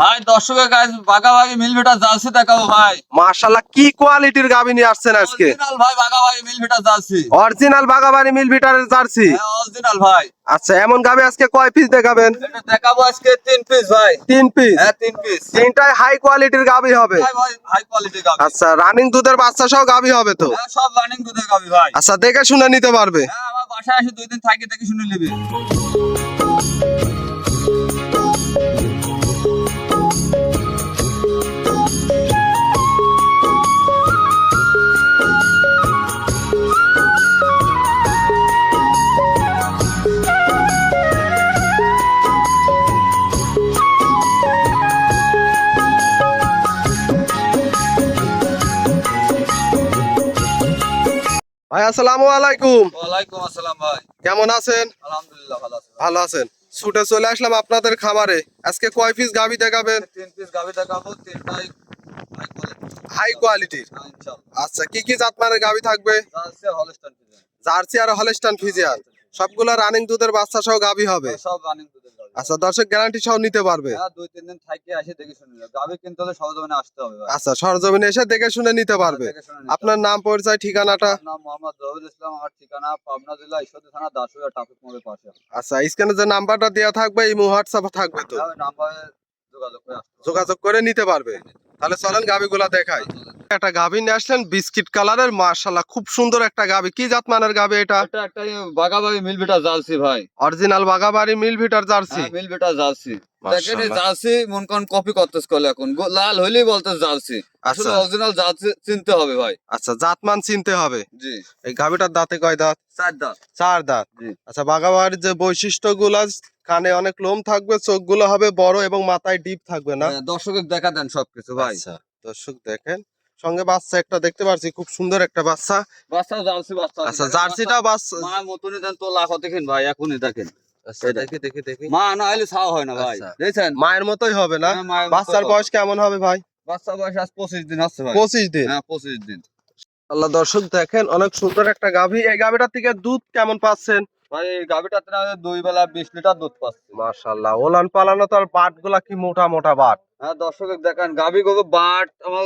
ভাই দর্শকের কাছে বাগাবাগি মিল ভিটার জার্সি দেখাবো ভাই। মাশাআল্লাহ, কি কোয়ালিটির গাভী নিয়ে আসছেন আজকে? অরিজিনাল ভাই বাগাবাগি মিল ভিটার জার্সি। অরিজিনাল বাগাবাড়ি মিল ভিটারের জার্সি। হ্যাঁ অরিজিনাল ভাই। আচ্ছা, এমন গাভী আজকে কয় পিস দেখাবেন? এটা দেখাবো আজকে 3 পিস ভাই। 3 পিস। হ্যাঁ 3 পিস। তিনটাই হাই কোয়ালিটির গাভী হবে। ভাই ভাই হাই কোয়ালিটি গাবি। আচ্ছা, রানিং দুধের বাচ্চা সহ গাভী হবে তো? হ্যাঁ সব রানিং দুধের গাবি ভাই। আচ্ছা, দেখে শুনে নিতে পারবে। হ্যাঁ আমার বাসায় এসে 2 দিন থাকি দেখে শুনে নিবি। ভাই আসসালামু আলাইকুম। ওয়ালাইকুম আসসালাম ভাই। কেমন আছেন? আলহামদুলিল্লাহ ভালো আছি। ভালো আছেন। ছুটে চলে আসলাম আপনাদের খামারে। আজকে কয় পিস গাভী দেখাবেন? 3 পিস গাবি দেখাবো, তিনটাই হাই কোয়ালিটি। হাই কোয়ালিটির। হ্যাঁ ইনশাআল্লাহ। আচ্ছা, কি কি জাতমানের গাভী থাকবে? জার্সি আর হলস্টাইন ফ্রিজিয়ান। জার্সি আর হলস্টাইন ফ্রিজিয়ান সবগুলা রানিং দুধের বাচ্চা সহ গাভী হবে। সব রানিং দুধের গাবি। আচ্ছা, দর্শক গ্যারান্টি সহ নিতে পারবে। হ্যাঁ 2-3 দিন থাকি এসে দেখে শুনে নিবি। গাবি কিনতে হলে সরজমিনে আসতে হবে ভাই। আচ্ছা, সরজমিনে এসে দেখে শুনে নিতে পারবে। দেখে শুনে নিতে আপনার নাম, পরিচয়, ঠিকানাটা? হবে। নাম মোহাম্মদ রবিউল ইসলাম, আমার ঠিকানা পাবনা জেলা ঈশ্বরদী থানা দাসুয়া ট্রাফিক মোড়ের পাশে। আচ্ছা, স্ক্রিনে যে নাম্বারটা দেওয়া থাকবে ইমো হোয়াটসঅ্যাপ থাকবে তো? আমি নাম্বারে যোগাযোগ করে আসতে হবে। যোগাযোগ করে নিতে পারবে। তাহলে চলেন গাভীগুলা দেখাই। একটা গাভী নিয়ে আসলেন বিস্কিট কালারের, মাশাআল্লাহ খুব সুন্দর একটা গাভী। কি জাতমানের গাভী এটা? এটা একটা বাগাবাগি মিল ভিটা জার্সি ভাই। অরিজিনাল বাগাবাড়ি মিল ভিটার জার্সি। হ্যাঁ মিল ভিটা জার্সি। দেখেন এই মাশাআল্লাহ। জার্সি মন কোন কপি করতেছ কল এখন লাল হইলেই বলতে জার্সি। আসলে আচ্ছা। অরিজিনাল জার্সি চিনতে হবে ভাই। আচ্ছা, জাতমান চিনতে হবে। জি এই গাভীটার দাঁতে কয় দাঁত? 4 দাঁত। 4 দাঁত। জি আচ্ছা, বাগাবাড়ির যে বৈশিষ্ট্যগুলা, কানে অনেক লোম থাকবে, চোখগুলো হবে বড় এবং মাথায় ডিপ থাকবে না? দর্শকের দেখা দেন সবকিছু ভাই। আচ্ছা, দর্শক দেখেন, সঙ্গে বাচ্চা একটা দেখতে পাচ্ছি, খুব সুন্দর একটা বাচ্চা। বাচ্চাও জার্সি বাচ্চা। আচ্ছা, জার্সিটা বাচ্চা। মা মতনই দেন তো লাখ দেখেন ভাই, এখনই দেখেন। আচ্ছা, দেখি দেখি দেখি। মা না হলে ছাও হয় না ভাই। আচ্ছা। দেখছেন মায়ের মতোই হবে না? হ্যাঁ, মায়ের মতো বাচ্চার হবে। বয়স কেমন হবে ভাই? বাচ্চা বয়স আজ 25 দিন আছে ভাই। 25 দিন। হ্যাঁ 25 দিন। আল্লাহ, দর্শক দেখেন, অনেক সুন্দর একটা গাভী। এই গাভীটার থেকে দুধ কেমন পাচ্ছেন? ভাই এই গাভিটাতে না 2 বেলা 20 লিটার দুধ পাচ্ছে। মাশাআল্লাহ, ওলান পালানো তো আর বাট গুলা কি মোটা মোটা বাট। হ্যাঁ দর্শকের দেখান গাভি গোগো বাট আমার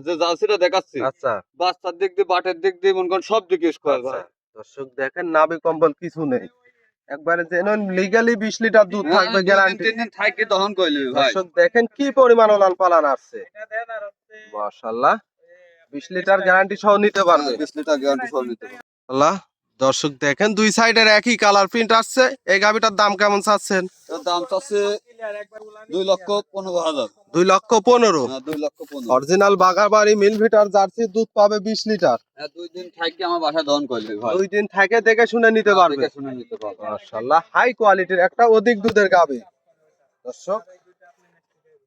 যে জার্সিটা দেখাচ্ছি। আচ্ছা বাচ্চার দিক দিয়ে বাটের দিক দিয়ে মন করেন সব দিকে স্কোয়ার আচ্ছা, ভাই। দর্শক দেখেন, নাভি কম্বল কিছু নেই, একবারে যেন লিগালি 20 লিটার দুধ থাকবে গ্যারান্টি। 3 দিন থাকি তখন কইলি ভাই। দর্শক দেখেন কি পরিমাণ ওলান পালান আসছে। মাশাআল্লাহ, 20 লিটার গ্যারান্টি সহ নিতে পারবে। 20 লিটার গ্যারান্টি সহ নিতে পারবে। আল্লাহ, দর্শক দেখেন, দুই সাইডের একই কালার প্রিন্ট আসছে। এই গাভিটার দাম কেমন চাচ্ছেন? এর দাম চাচ্ছে 2,15,000। 2,15,000। হ্যাঁ 2,15,000। অরিজিনাল বাগাবাড়ি মিল ভিটার জার্সি, দুধ পাবে 20 লিটার। হ্যাঁ 2 দিন থাকি আমার বাসায় দহন করলি ভাই। 2 দিন থেকে দেখে শুনে নিতে পারবে। দেখে শুনে নিতে পারবে। মাশাআল্লাহ, হাই কোয়ালিটির একটা অধিক দুধের গাভী। দর্শক,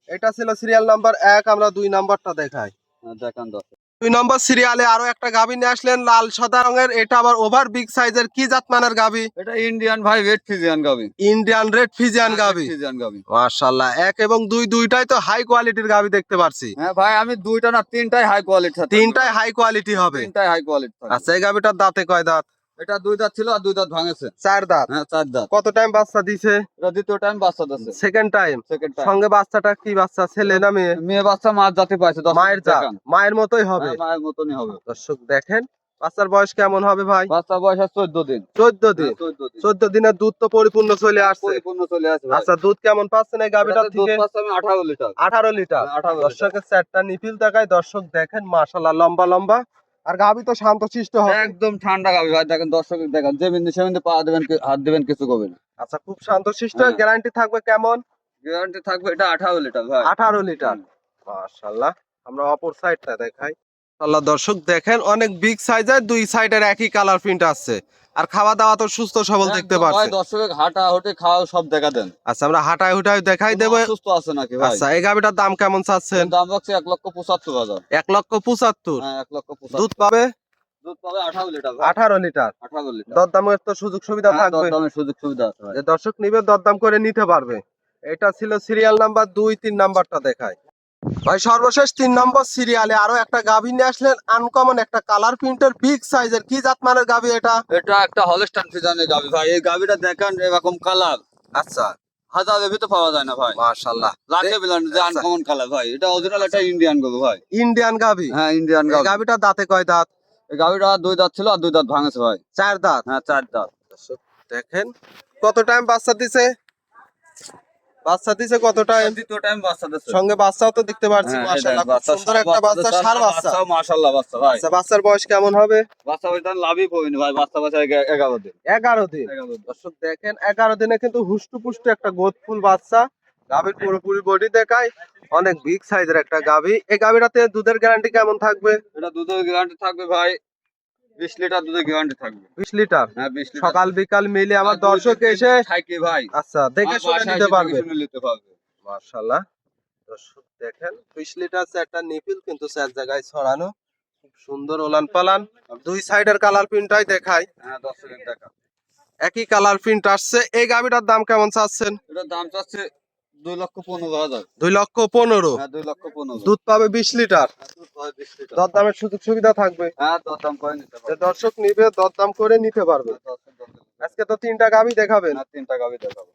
এটা ছিল সিরিয়াল নাম্বার 1, আমরা 2 নাম্বারটা দেখাই। হ্যাঁ দেখান দর্শক। 2 নম্বর সিরিয়ালে আরো একটা গাভী নিয়ে আসলেন, লাল সাদা রঙের। এটা আবার ওভার বিগ সাইজের। কি জাতমানের গাভী? এটা ইন্ডিয়ান ভাই রেড ফিজিয়ান গাভি। ইন্ডিয়ান রেড ফিজিয়ান গাভী। ফিজিয়ান গাভি। মাশাআল্লাহ, 1 এবং 2 দুইটাই তো হাই কোয়ালিটির গাভী দেখতে পারছি। হ্যাঁ ভাই আমি 2টা না 3টাই হাই কোয়ালিটি। তিনটাই হাই কোয়ালিটি হবে। 3টাই হাই কোয়ালিটি। আচ্ছা, এই গাভীটার দাঁতে কয় দাঁত? এটা 2 দাঁত ছিল আর 2 দাঁত ভাঙেছে। 4 দাঁত। হ্যাঁ 4 দাঁত। কত টাইম বাচ্চা দিছে? এটা দ্বিতীয় টাইম বাচ্চা দিচ্ছে। Second time. Second time. সঙ্গে বাচ্চাটা কি বাচ্চা, ছেলে না মেয়ে? মেয়ে বাচ্চা মাছ জাতি পাইছে। মায়ের জাত, মায়ের মতোই হবে। মায়ের মতনই হবে। দর্শক দেখেন, বাচ্চার বয়স কেমন হবে ভাই? বাচ্চা বয়স আছে 14 দিন। 14 দিন। 14 দিন। 14 দিনের দুধ তো পরিপূর্ণ চলে আসছে। পরিপূর্ণ চলে আসে ভাই। আচ্ছা, দুধ কেমন পাচ্ছেন এই গাভীটার এটাতে দুধ থেকে? পাচ্ছে আমি 18 লিটার। 18 লিটার। 18 লিটার। দর্শকের চারটা নিপিল দেখায়। দর্শক দেখেন, মাশাআল্লাহ লম্বা লম্বা। আর গাভী তো শান্তশিষ্ট হবে। একদম ঠান্ডা গাভি ভাই। দেখেন দর্শক দেখেন যে বিন্দু সে বিন্দু পা দিবেন হাত দিবেন কিছু করবে না। আচ্ছা, খুব শান্তশিষ্ট। হ্যাঁ। গ্যারান্টি থাকবে কেমন? গ্যারান্টি থাকবে এটা 18 লিটার ভাই। 18 লিটার। মাশাআল্লাহ, আমরা অপর সাইডটা দেখাই। আল্লাহ, দর্শক দেখেন, অনেক বিগ সাইজের, দুই সাইডের একই কালার প্রিন্ট আছে। আর খাওয়া দাওয়া তো সুস্থ সবল দেখতে একদম ভাই পাচ্ছেন। দর্শকের হাঁটা হুটে খাওয়া সব দেখা দেন। আচ্ছা, আমরা হাঁটায় হুটায় দেখাই দেব। সুস্থ আছে নাকি ভাই? আচ্ছা, এই গাভীটার দাম কেমন চাচ্ছেন? এর দাম রাখছে 1,75,000। 1,75,000। হ্যাঁ 1,75,000। দুধ পাবে দুধ পাবে 18 লিটার ভাই। 18 লিটার। 18 লিটার। দরদামের তো সুযোগ সুবিধা হ্যাঁ, থাকবে। দরদামের সুযোগ সুবিধা আছে ভাই। যে দর্শক নিবে দরদাম করে নিতে পারবে। এটা ছিল সিরিয়াল নাম্বার 2, 3 নাম্বারটা দেখায় ভাই। সর্বশেষ 3 নম্বর সিরিয়ালে আরো একটা গাভী নিয়ে আসলেন, আনকমন একটা কালার প্রিন্টের বিগ সাইজের। কি জাতমানের গাভী এটা? এটা একটা হলস্টাইন ফ্রিজিয়ানের গাভি ভাই। এই গাভিটা দেখেন এরকম কালার। আচ্ছা, হাজারের ভিতরে পাওয়া যায় না ভাই। মাশাআল্লাহ। লাখে বিলান যে আচ্ছা। আনকমন কালার ভাই, এটা অরিজিনাল একটা ইন্ডিয়ান গরু ভাই। ইন্ডিয়ান গাভি। হ্যাঁ ইন্ডিয়ান এই গাভি। গাভিটা দাঁতে কয় দাঁত? এই গাভিটা 2 দাঁত ছিল আর 2 দাঁত ভাঙেছে ভাই। 4 দাঁত। হ্যাঁ 4 দাঁত। দর্শক দেখেন কত টাইম বাচ্চা দিছে? বাচ্চা দিছে কত টাইম? দ্বিতীয় টাইম বাচ্চা দিচ্ছে। সঙ্গে বাচ্চাও তো দেখতে পাচ্ছি হ্যাঁ, মাশাআল্লাহ, এই দেখ, খুব সুন্দর একটা বাচ্চা, ষাঁড় বাচ্চা। বাচ্চাও মাশাআল্লাহ বাচ্চা ভাই। আচ্ছা, বাচ্চার বয়স কেমন হবে? বাচ্চা ওইটা লাভই পড়িনি ভাই, বাচ্চা 11 দিন। 11 দিন। 11 দিন। দর্শক দেখেন 11 দিনে কিন্তু হুষ্টপুষ্ট একটা গোদফুল বাচ্চা। গাভীর পুরোপুরি বডি দেখায়, অনেক বিগ সাইজের একটা গাভী। এই গাভীটাতে দুধের গ্যারান্টি কেমন থাকবে? এটা দুধের গ্যারান্টি থাকবে ভাই 20 লিটার দুধের গ্যারান্টি থাকবে। 20 লিটার। হ্যাঁ 20 লিটার। সকাল বিকাল মিলে আমার আর দর্শক এসে থাকি ভাই। আচ্ছা দেখে শুনে বাসায় নিতে এসে পারবে। দেখে শুনে নিতে পারবে। মাশাআল্লাহ। দর্শক দেখেন 20 লিটার একটা নিপিল কিন্তু 4 জায়গায় ছড়ানো, খুব সুন্দর ওলান পালান। দুই সাইডের কালার প্রিন্টটাই দেখায়, হ্যাঁ 10 সেকেন্ড টাকা। একই কালার প্রিন্ট আসছে। এই গাভীটার দাম কেমন চাচ্ছেন? এটার দাম চাচ্ছে 2,15,000। 2,15,000। হ্যাঁ 2,15,000। দুধ পাবে 20 লিটার। হ্যাঁ, দুধ হয় 20 লিটার। দরদামের সুযোগ সুবিধা থাকবে। হ্যাঁ দরদাম করে নিতে যে পারবে। দর্শক নিবে দরদাম করে নিতে পারবে। হ্যাঁ, 10 আজকে তো 3টা গাভী দেখাবেন। 3টা গাভি দেখাবো।